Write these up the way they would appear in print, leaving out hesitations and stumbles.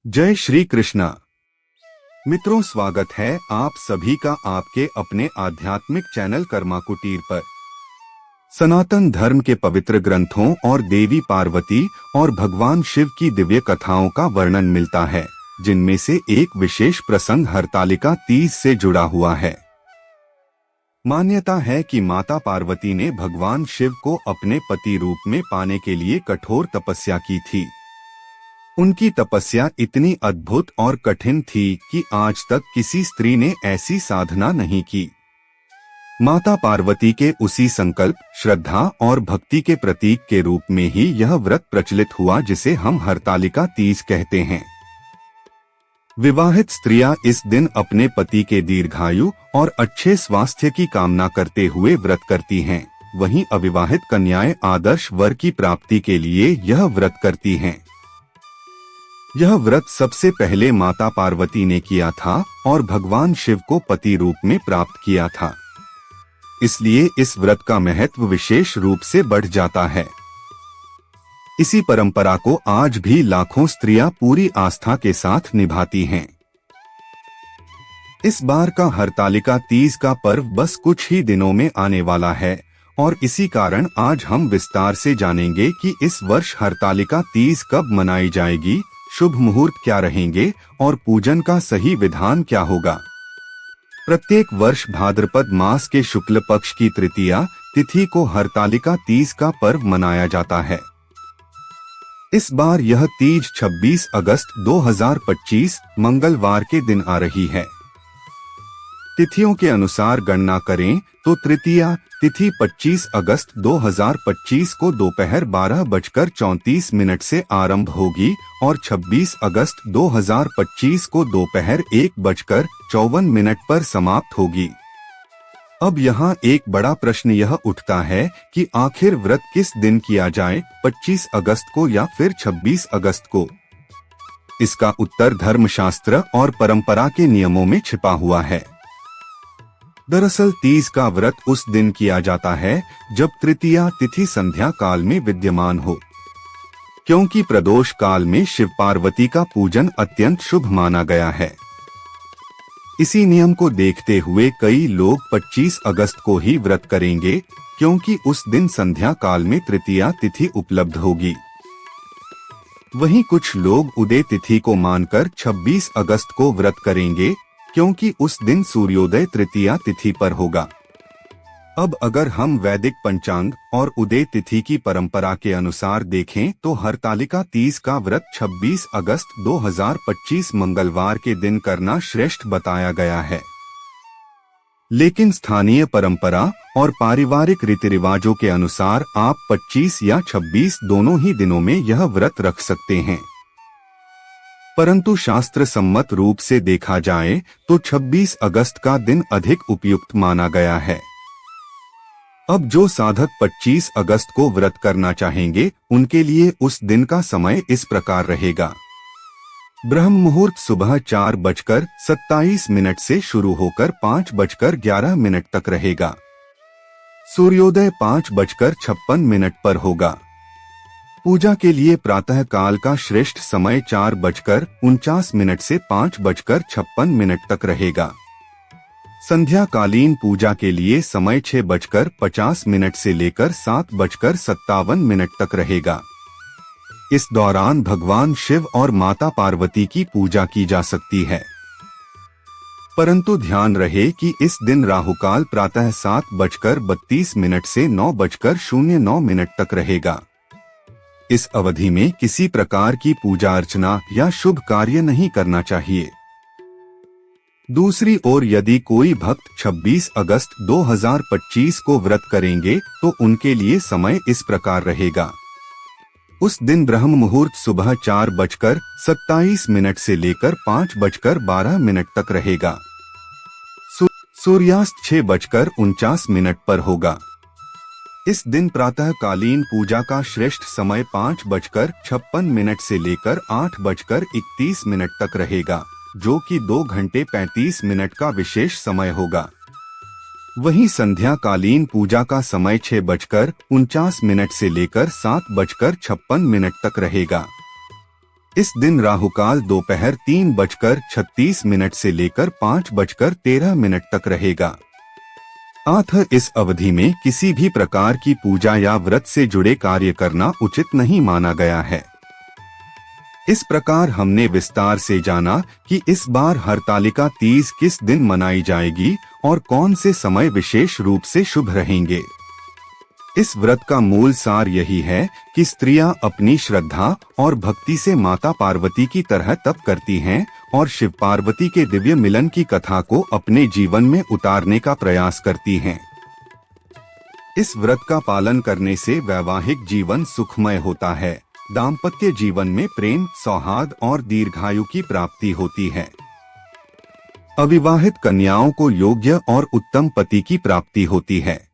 जय श्री कृष्णा। मित्रों, स्वागत है आप सभी का आपके अपने आध्यात्मिक चैनल कर्मा कुटीर पर। सनातन धर्म के पवित्र ग्रंथों और देवी पार्वती और भगवान शिव की दिव्य कथाओं का वर्णन मिलता है, जिनमें से एक विशेष प्रसंग हरतालिका तीज से जुड़ा हुआ है। मान्यता है कि माता पार्वती ने भगवान शिव को अपने पति रूप में पाने के लिए कठोर तपस्या की थी। उनकी तपस्या इतनी अद्भुत और कठिन थी कि आज तक किसी स्त्री ने ऐसी साधना नहीं की। माता पार्वती के उसी संकल्प, श्रद्धा और भक्ति के प्रतीक के रूप में ही यह व्रत प्रचलित हुआ, जिसे हम हरतालिका तीज कहते हैं। विवाहित स्त्रियां इस दिन अपने पति के दीर्घायु और अच्छे स्वास्थ्य की कामना करते हुए व्रत करती हैं। वहीं अविवाहित कन्याएं आदर्श वर की प्राप्ति के लिए यह व्रत करती हैं। यह व्रत सबसे पहले माता पार्वती ने किया था और भगवान शिव को पति रूप में प्राप्त किया था। इसलिए इस व्रत का महत्व विशेष रूप से बढ़ जाता है। इसी परंपरा को आज भी लाखों स्त्रियां पूरी आस्था के साथ निभाती हैं। इस बार का हरतालिका तीज का पर्व बस कुछ ही दिनों में आने वाला है और इसी कारण आज हम विस्तार से जानेंगे कि इस वर्ष हरतालिका तीज कब मनाई जाएगी, शुभ मुहूर्त क्या रहेंगे और पूजन का सही विधान क्या होगा। प्रत्येक वर्ष भाद्रपद मास के शुक्ल पक्ष की तृतीया तिथि को हरतालिका तीज का पर्व मनाया जाता है। इस बार यह तीज 26 अगस्त 2025 मंगलवार के दिन आ रही है। तिथियों के अनुसार गणना करें तो तृतीया तिथि 25 अगस्त 2025 को दोपहर 12:34 से आरंभ होगी और 26 अगस्त 2025 को दोपहर 1:54 पर समाप्त होगी। अब यहाँ एक बड़ा प्रश्न यह उठता है कि आखिर व्रत किस दिन किया जाए, 25 अगस्त को या फिर 26 अगस्त को। इसका उत्तर धर्मशास्त्र और परंपरा के नियमों में छिपा हुआ है। दरअसल तीज का व्रत उस दिन किया जाता है जब तृतीया तिथि संध्या काल में विद्यमान हो, क्योंकि प्रदोष काल में शिव पार्वती का पूजन अत्यंत शुभ माना गया है। इसी नियम को देखते हुए कई लोग 25 अगस्त को ही व्रत करेंगे, क्योंकि उस दिन संध्या काल में तृतीया तिथि उपलब्ध होगी। वहीं कुछ लोग उदय तिथि को मानकर 26 अगस्त को व्रत करेंगे, क्योंकि उस दिन सूर्योदय तृतीया तिथि पर होगा। अब अगर हम वैदिक पंचांग और उदय तिथि की परंपरा के अनुसार देखें तो हरतालिका तीज का व्रत 26 अगस्त 2025 मंगलवार के दिन करना श्रेष्ठ बताया गया है। लेकिन स्थानीय परंपरा और पारिवारिक रीति रिवाजों के अनुसार आप 25 या 26 दोनों ही दिनों में यह व्रत रख सकते हैं। परंतु शास्त्र सम्मत रूप से देखा जाए तो 26 अगस्त का दिन अधिक उपयुक्त माना गया है। अब जो साधक 25 अगस्त को व्रत करना चाहेंगे, उनके लिए उस दिन का समय इस प्रकार रहेगा। ब्रह्म मुहूर्त सुबह 4:27 से शुरू होकर 5:11 तक रहेगा। सूर्योदय 5:56 पर होगा। पूजा के लिए प्रातः काल का श्रेष्ठ समय 4:49 से 5:56 तक रहेगा। संध्याकालीन पूजा के लिए समय 6:50 से लेकर 7:57 तक रहेगा। इस दौरान भगवान शिव और माता पार्वती की पूजा की जा सकती है। परंतु ध्यान रहे कि इस दिन राहुकाल प्रातः 7:32 से 9:09 तक रहेगा। इस अवधि में किसी प्रकार की पूजा अर्चना या शुभ कार्य नहीं करना चाहिए। दूसरी ओर यदि कोई भक्त 26 अगस्त 2025 को व्रत करेंगे तो उनके लिए समय इस प्रकार रहेगा। उस दिन ब्रह्म मुहूर्त सुबह 4:27 से लेकर 5:12 तक रहेगा। सूर्यास्त 6:49 पर होगा। इस दिन प्रातः कालीन पूजा का श्रेष्ठ समय 5:56 से लेकर 8:31 तक रहेगा, जो कि 2 घंटे 35 मिनट का विशेष समय होगा। वहीं संध्या कालीन पूजा का समय 6:49 से लेकर 7:56 तक रहेगा। इस दिन राहुकाल दोपहर 3:36 से लेकर 5:13 तक रहेगा। अतः इस अवधि में किसी भी प्रकार की पूजा या व्रत से जुड़े कार्य करना उचित नहीं माना गया है। इस प्रकार हमने विस्तार से जाना कि इस बार हरतालिका तीज किस दिन मनाई जाएगी और कौन से समय विशेष रूप से शुभ रहेंगे। इस व्रत का मूल सार यही है कि स्त्रियां अपनी श्रद्धा और भक्ति से माता पार्वती की तरह तप करती हैं और शिव पार्वती के दिव्य मिलन की कथा को अपने जीवन में उतारने का प्रयास करती हैं। इस व्रत का पालन करने से वैवाहिक जीवन सुखमय होता है, दाम्पत्य जीवन में प्रेम, सौहार्द और दीर्घायु की प्राप्ति होती है। अविवाहित कन्याओं को योग्य और उत्तम पति की प्राप्ति होती है।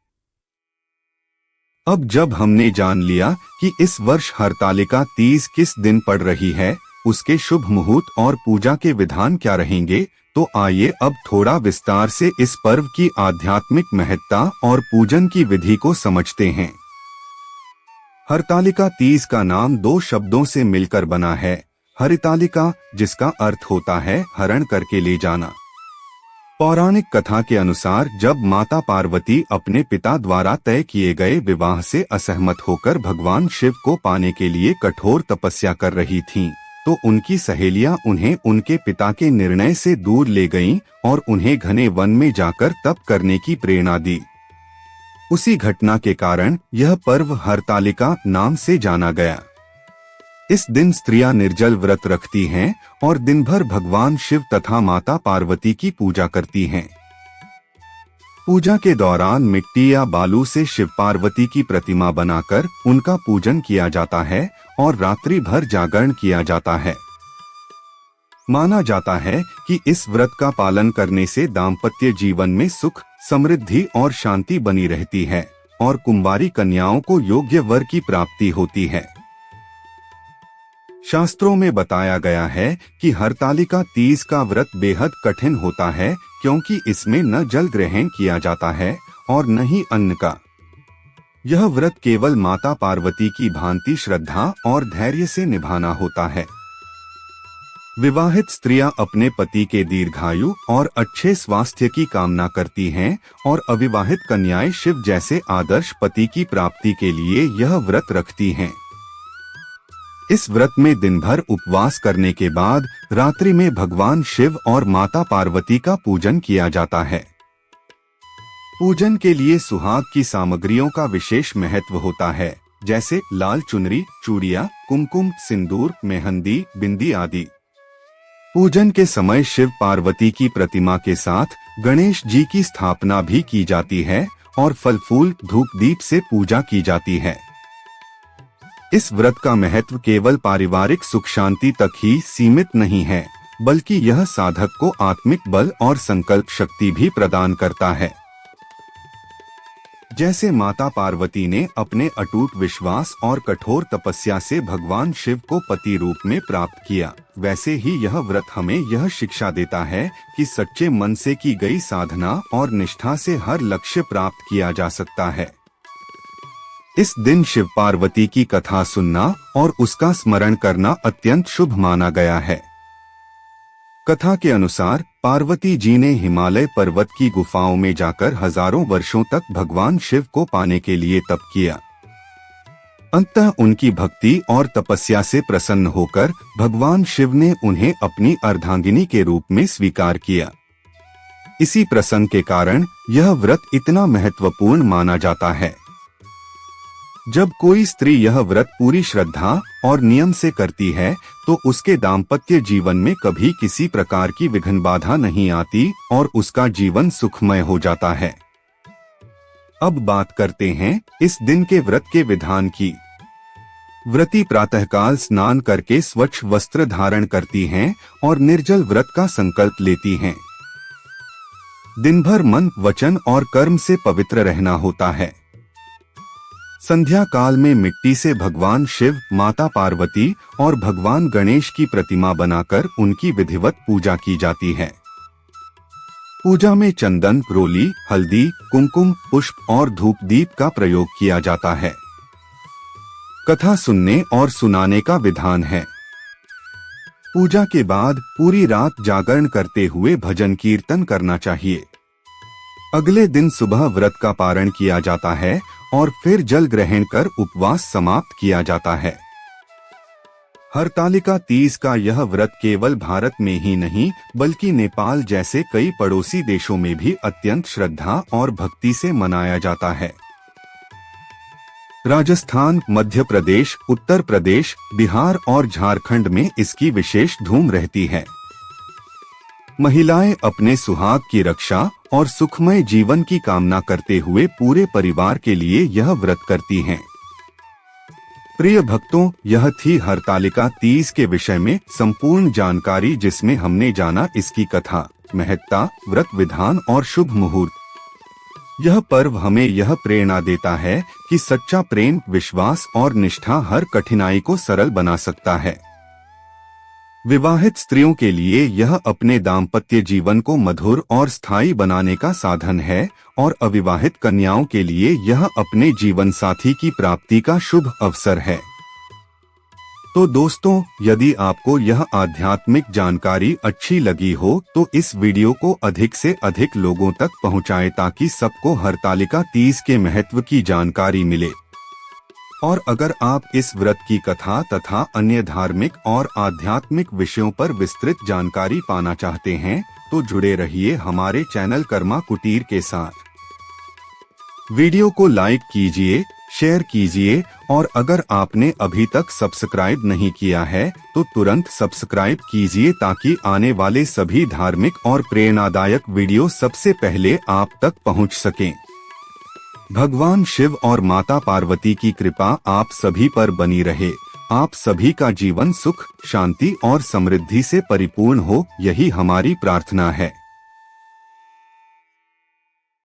अब जब हमने जान लिया कि इस वर्ष हरतालिका तीज किस दिन पड़ रही है, उसके शुभ मुहूर्त और पूजा के विधान क्या रहेंगे, तो आइए अब थोड़ा विस्तार से इस पर्व की आध्यात्मिक महत्ता और पूजन की विधि को समझते हैं। हरतालिका तीज का नाम दो शब्दों से मिलकर बना है। हरितालिका, जिसका अर्थ होता है हरण करके ले जाना। पौराणिक कथा के अनुसार जब माता पार्वती अपने पिता द्वारा तय किए गए विवाह से असहमत होकर भगवान शिव को पाने के लिए कठोर तपस्या कर रही थीं, तो उनकी सहेलियां उन्हें उनके पिता के निर्णय से दूर ले गईं और उन्हें घने वन में जाकर तप करने की प्रेरणा दी। उसी घटना के कारण यह पर्व हरतालिका नाम से जाना गया। इस दिन स्त्रियां निर्जल व्रत रखती हैं और दिन भर भगवान शिव तथा माता पार्वती की पूजा करती हैं। पूजा के दौरान मिट्टी या बालू से शिव पार्वती की प्रतिमा बनाकर उनका पूजन किया जाता है और रात्रि भर जागरण किया जाता है। माना जाता है कि इस व्रत का पालन करने से दाम्पत्य जीवन में सुख, समृद्धि और शांति बनी रहती है और कुंवारी कन्याओं को योग्य वर की प्राप्ति होती है। शास्त्रों में बताया गया है कि हरतालिका तीज का व्रत बेहद कठिन होता है, क्योंकि इसमें न जल ग्रहण किया जाता है और न ही अन्न का। यह व्रत केवल माता पार्वती की भांति श्रद्धा और धैर्य से निभाना होता है। विवाहित स्त्रियां अपने पति के दीर्घायु और अच्छे स्वास्थ्य की कामना करती हैं और अविवाहित कन्याएं शिव जैसे आदर्श पति की प्राप्ति के लिए यह व्रत रखती हैं। इस व्रत में दिन भर उपवास करने के बाद रात्रि में भगवान शिव और माता पार्वती का पूजन किया जाता है। पूजन के लिए सुहाग की सामग्रियों का विशेष महत्व होता है, जैसे लाल चुनरी, चूड़ियां, कुमकुम, सिंदूर, मेहंदी, बिंदी आदि। पूजन के समय शिव पार्वती की प्रतिमा के साथ गणेश जी की स्थापना भी की जाती है और फल फूल, धूप दीप से पूजा की जाती है। इस व्रत का महत्व केवल पारिवारिक सुख शांति तक ही सीमित नहीं है, बल्कि यह साधक को आत्मिक बल और संकल्प शक्ति भी प्रदान करता है। जैसे माता पार्वती ने अपने अटूट विश्वास और कठोर तपस्या से भगवान शिव को पति रूप में प्राप्त किया, वैसे ही यह व्रत हमें यह शिक्षा देता है कि सच्चे मन से की गई साधना और निष्ठा से हर लक्ष्य प्राप्त किया जा सकता है। इस दिन शिव पार्वती की कथा सुनना और उसका स्मरण करना अत्यंत शुभ माना गया है। कथा के अनुसार पार्वती जी ने हिमालय पर्वत की गुफाओं में जाकर हजारों वर्षों तक भगवान शिव को पाने के लिए तप किया। अंततः उनकी भक्ति और तपस्या से प्रसन्न होकर भगवान शिव ने उन्हें अपनी अर्धांगिनी के रूप में स्वीकार किया। इसी प्रसंग के कारण यह व्रत इतना महत्वपूर्ण माना जाता है। जब कोई स्त्री यह व्रत पूरी श्रद्धा और नियम से करती है, तो उसके दाम्पत्य जीवन में कभी किसी प्रकार की विघ्न बाधा नहीं आती और उसका जीवन सुखमय हो जाता है। अब बात करते हैं इस दिन के व्रत के विधान की। व्रती प्रातःकाल स्नान करके स्वच्छ वस्त्र धारण करती हैं और निर्जल व्रत का संकल्प लेती हैं। दिन भर मन, वचन और कर्म से पवित्र रहना होता है। संध्या काल में मिट्टी से भगवान शिव, माता पार्वती और भगवान गणेश की प्रतिमा बनाकर उनकी विधिवत पूजा की जाती है। पूजा में चंदन, रोली, हल्दी, कुमकुम, पुष्प और धूप दीप का प्रयोग किया जाता है। कथा सुनने और सुनाने का विधान है। पूजा के बाद पूरी रात जागरण करते हुए भजन कीर्तन करना चाहिए। अगले दिन सुबह व्रत का पारण किया जाता है और फिर जल ग्रहण कर उपवास समाप्त किया जाता है। हरतालिका तीज का यह व्रत केवल भारत में ही नहीं बल्कि नेपाल जैसे कई पड़ोसी देशों में भी अत्यंत श्रद्धा और भक्ति से मनाया जाता है। राजस्थान, मध्य प्रदेश, उत्तर प्रदेश, बिहार और झारखंड में इसकी विशेष धूम रहती है। महिलाएं अपने सुहाग की रक्षा और सुखमय जीवन की कामना करते हुए पूरे परिवार के लिए यह व्रत करती हैं। प्रिय भक्तों, यह थी हरतालिका तीज के विषय में संपूर्ण जानकारी, जिसमें हमने जाना इसकी कथा, महत्ता, व्रत विधान और शुभ मुहूर्त। यह पर्व हमें यह प्रेरणा देता है कि सच्चा प्रेम, विश्वास और निष्ठा हर कठिनाई को सरल बना सकता है। विवाहित स्त्रियों के लिए यह अपने दाम्पत्य जीवन को मधुर और स्थायी बनाने का साधन है और अविवाहित कन्याओं के लिए यह अपने जीवन साथी की प्राप्ति का शुभ अवसर है। तो दोस्तों, यदि आपको यह आध्यात्मिक जानकारी अच्छी लगी हो तो इस वीडियो को अधिक से अधिक लोगों तक पहुंचाएं ताकि सबको हरतालिका तीज के महत्व की जानकारी मिले। और अगर आप इस व्रत की कथा तथा अन्य धार्मिक और आध्यात्मिक विषयों पर विस्तृत जानकारी पाना चाहते हैं तो जुड़े रहिए हमारे चैनल कर्मा कुटीर के साथ। वीडियो को लाइक कीजिए, शेयर कीजिए और अगर आपने अभी तक सब्सक्राइब नहीं किया है तो तुरंत सब्सक्राइब कीजिए ताकि आने वाले सभी धार्मिक और प्रेरणादायक वीडियो सबसे पहले आप तक पहुंच सकें। भगवान शिव और माता पार्वती की कृपा आप सभी पर बनी रहे। आप सभी का जीवन सुख, शांति और समृद्धि से परिपूर्ण हो, यही हमारी प्रार्थना है।